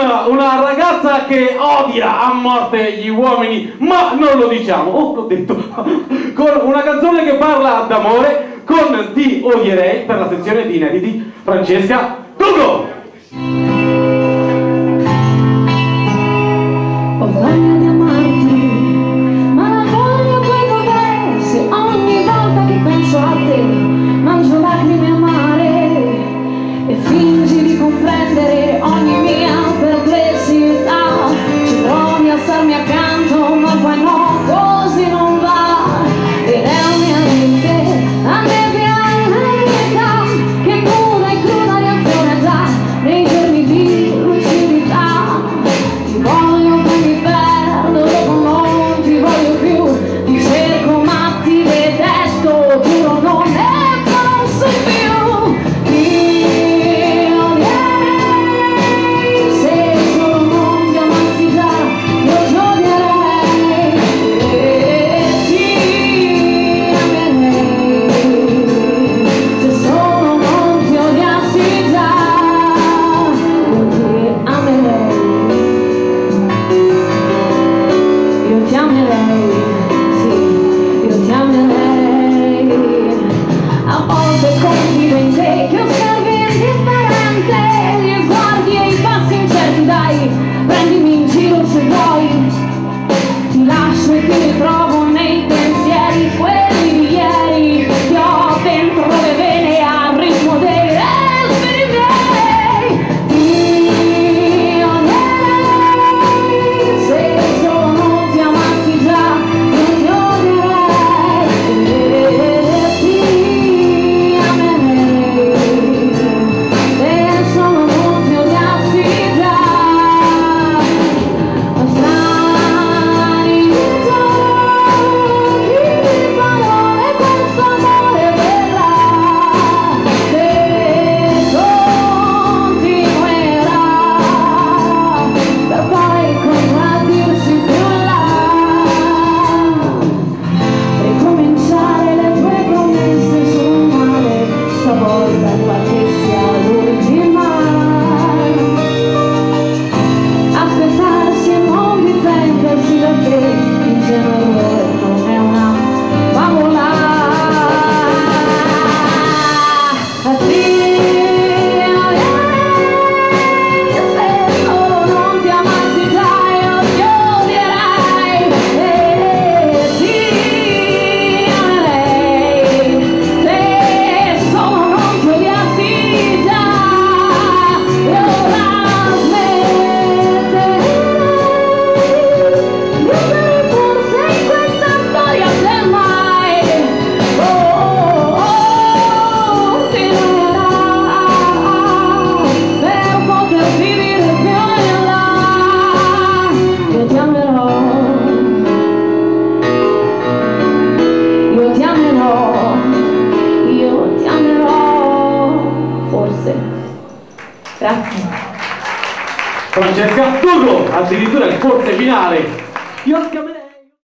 una ragazza che odia a morte gli uomini, ma non lo diciamo, l'ho detto, con una canzone che parla d'amore, con Ti odierei, per la sezione di inediti, Francesca Tugo! Ho voglia di amarti, ma la voglia poi dov'è? Se ogni volta che penso a te mangio lacrime amare e fingi di comprendere ogni mia perplessità. Ci provi a starmi accanto, ma poi no, così non va. Ed è la mia mente a nebbiare la verità che nuda e cruda reazione già nei giorni di lucidità. Ti voglio, poi mi perdo, dopo non ti voglio più. Ti cerco ma ti detesto, giuro non ne posso più. Grazie. Francesca Tugo, addirittura il forse finale. Io